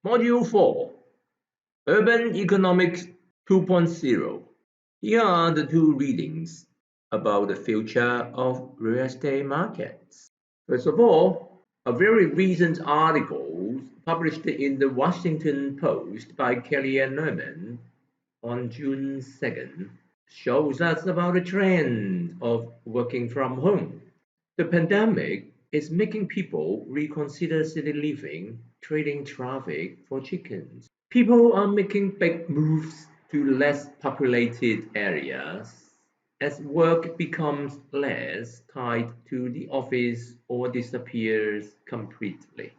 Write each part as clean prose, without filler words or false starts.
Module 4, Urban Economics 2.0. Here are the two readings about the future of real estate markets. First of all, a very recent article published in the Washington Post by Kelly and Lerman on June 2nd shows us about the trend of working from home. The pandemic is making people reconsider city living, trading traffic for chickens. People are making big moves to less populated areas as work becomes less tied to the office or disappears completely.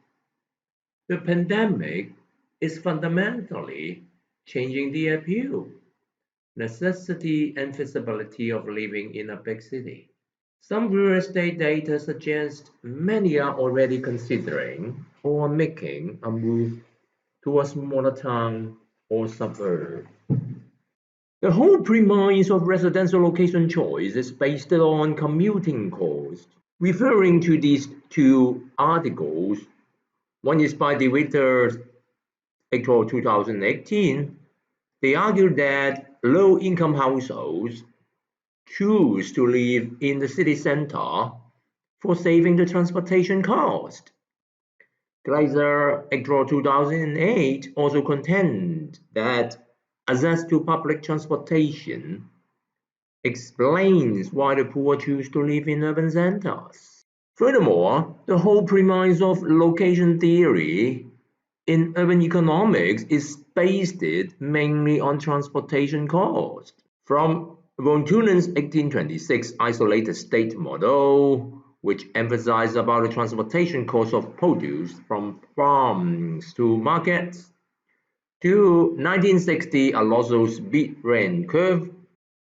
The pandemic is fundamentally changing the appeal, necessity, and feasibility of living in a big city. Some real estate data suggests many are already considering or making a move to a smaller town or suburb. The whole premise of residential location choice is based on commuting cost. Referring to these two articles, one is by the Reuters April 2018, they argue that low-income households choose to live in the city center for saving the transportation cost. Glaser April 2008 also contend that access to public transportation explains why the poor choose to live in urban centers. Furthermore, the whole premise of location theory in urban economics is based mainly on transportation cost. From von Thunen's 1826 isolated state model, which emphasized about the transportation cost of produce from farms to markets, to 1960 Alonso's speed rent curve,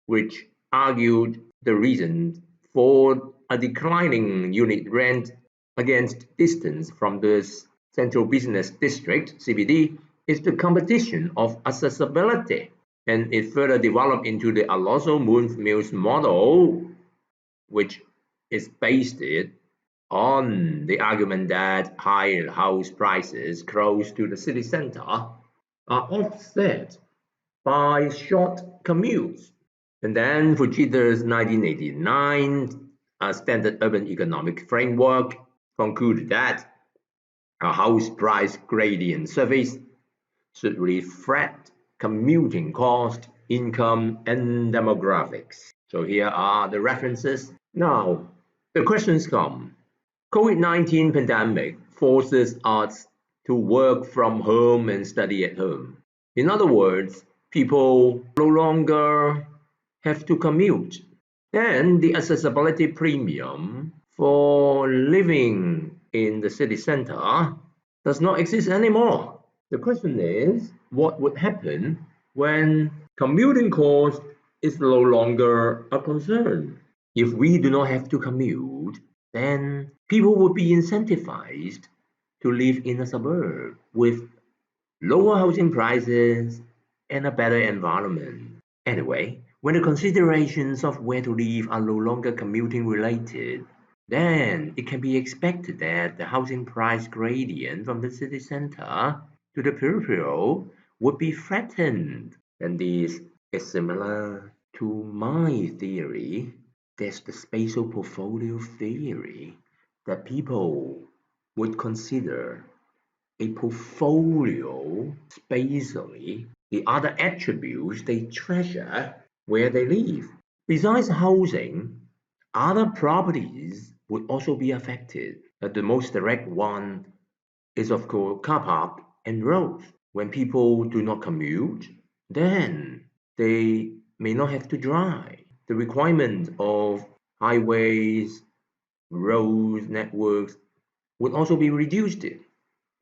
which argued the reason for a declining unit rent against distance from the central business district (CBD) is the competition of accessibility. And it further developed into the Alonso-Mills model, which is based on the argument that higher house prices close to the city center are offset by short commutes. And then Fujita's 1989 Standard Urban Economic Framework concluded that a house price gradient surface should reflect commuting cost, income, and demographics. So here are the references. Now, the questions come. COVID-19 pandemic forces us to work from home and study at home. In other words, people no longer have to commute. Then the accessibility premium for living in the city center does not exist anymore. The question is, what would happen when commuting cost is no longer a concern? If we do not have to commute, then people would be incentivized to live in a suburb with lower housing prices and a better environment. Anyway, when the considerations of where to live are no longer commuting related, then it can be expected that the housing price gradient from the city center to the peripheral would be flattened. And this is similar to my theory. There's the spatial portfolio theory that people would consider a portfolio spatially the other attributes they treasure where they live. Besides housing, other properties would also be affected. The most direct one is of course car park and roads. When people do not commute, then they may not have to drive. The requirement of highways, roads, networks would also be reduced.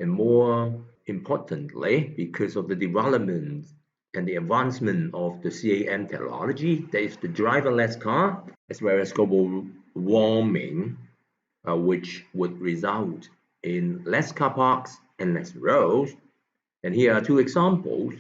And more importantly, because of the development and the advancement of the CAM technology, that is the driverless car, as well as global warming, which would result in less car parks and less roads. And here are two examples.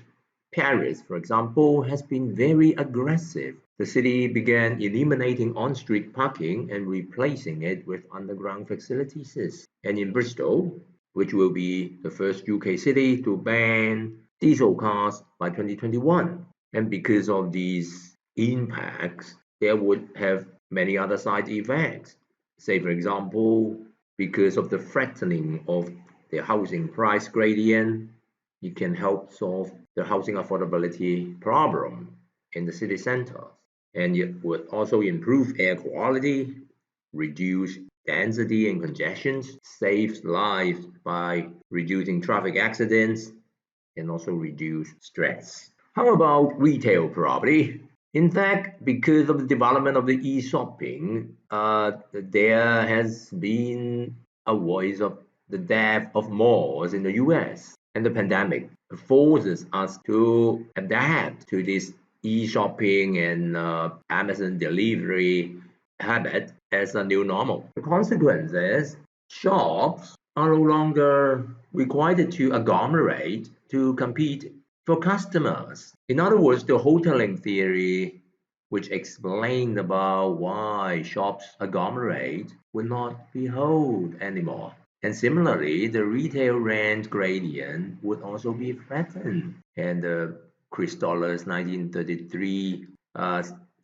Paris, for example, has been very aggressive. The city began eliminating on-street parking and replacing it with underground facilities. And in Bristol, which will be the first UK city to ban diesel cars by 2021. And because of these impacts, there would have many other side effects. Say, for example, because of the flattening of the housing price gradient, it can help solve the housing affordability problem in the city centers. And it would also improve air quality, reduce density and congestions, saves lives by reducing traffic accidents, and also reduce stress. How about retail property? In fact, because of the development of the e-shopping, there has been a voice of the death of malls in the US. And the pandemic forces us to adapt to this e-shopping and Amazon delivery habit as a new normal. The consequence is shops are no longer required to agglomerate to compete for customers. In other words, the hoteling theory, which explained about why shops agglomerate, will not be held anymore. And similarly, the retail rent gradient would also be flattened. And the Christoller's 1933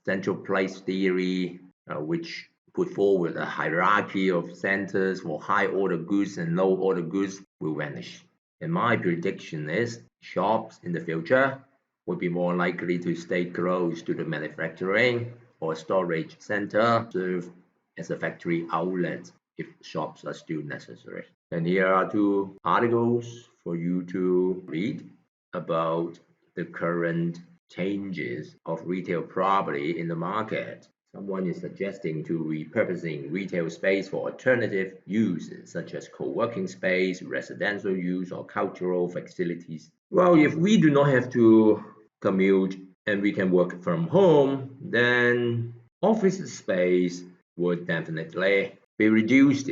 central place theory, which put forward a hierarchy of centers for high order goods and low order goods, will vanish. And my prediction is shops in the future will be more likely to stay close to the manufacturing or storage center, serve as a factory outlet if shops are still necessary. And here are two articles for you to read about the current changes of retail property in the market. Someone is suggesting to repurposing retail space for alternative uses such as co-working space, residential use, or cultural facilities. Well, if we do not have to commute and we can work from home, then office space would definitely be reduced.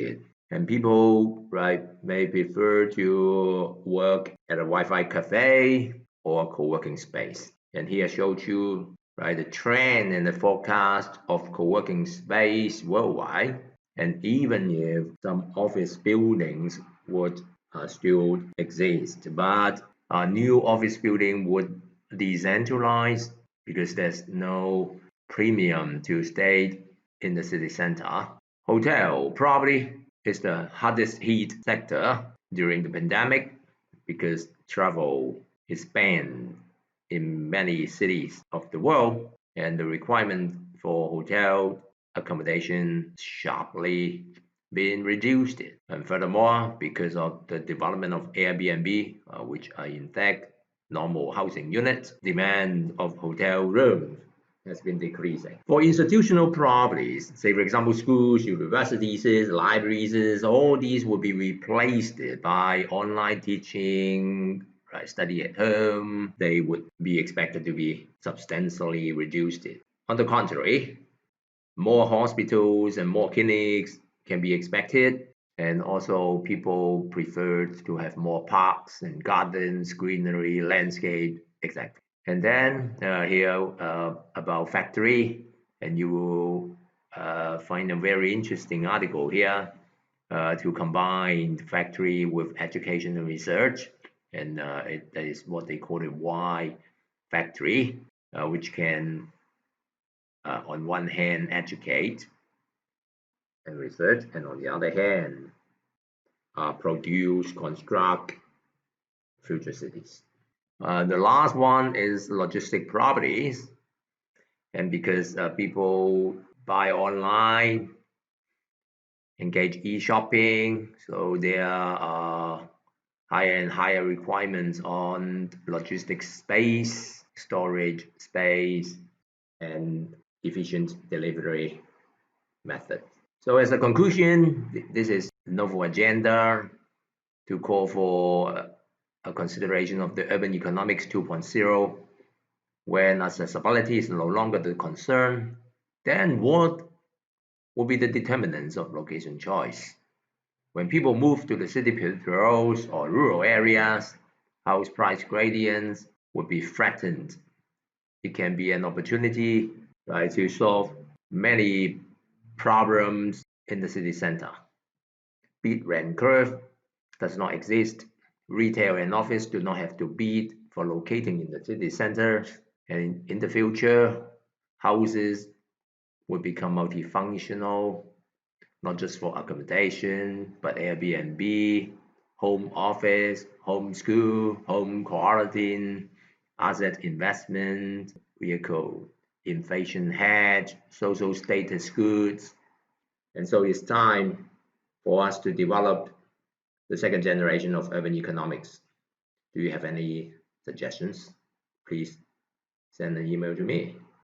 And people may prefer to work at a Wi-Fi cafe or a co-working space. And here I showed you the trend and the forecast of co-working space worldwide. And even if some office buildings would still exist, but a new office building would decentralize because there's no premium to stay in the city center. Hotel property is the hardest hit sector during the pandemic because travel is banned in many cities of the world, and the requirement for hotel accommodation sharply being reduced. And furthermore, because of the development of Airbnb, which are in fact normal housing units, demand of hotel rooms has been decreasing. For institutional properties, say for example schools, universities, libraries, all these will be replaced by online teaching, study at home. They would be expected to be substantially reduced. On the contrary, more hospitals and more clinics can be expected, and also people prefer to have more parks and gardens, greenery, landscape, etc. And then here about factory, and you will find a very interesting article here to combine factory with education and research, and that is what they call a Y factory, which can on one hand educate and research, and on the other hand produce, construct future cities. The last one is logistic properties, and because people buy online, engage e-shopping, so there are higher and higher requirements on logistics space, storage space, and efficient delivery method. So as a conclusion, this is novel agenda to call for a consideration of the urban economics 2.0. When accessibility is no longer the concern, then what will be the determinants of location choice? When people move to the city peripherals or rural areas, house price gradients will be flattened. It can be an opportunity to solve many problems in the city center. Beat rent curve, does not exist. Retail and office do not have to bid for locating in the city center, and in the future, houses will become multifunctional, not just for accommodation, but Airbnb, home office, home school, home quarantine, asset investment, vehicle inflation hedge, social status goods. And so it's time for us to develop the second generation of urban economics. Do you have any suggestions? Please send an email to me.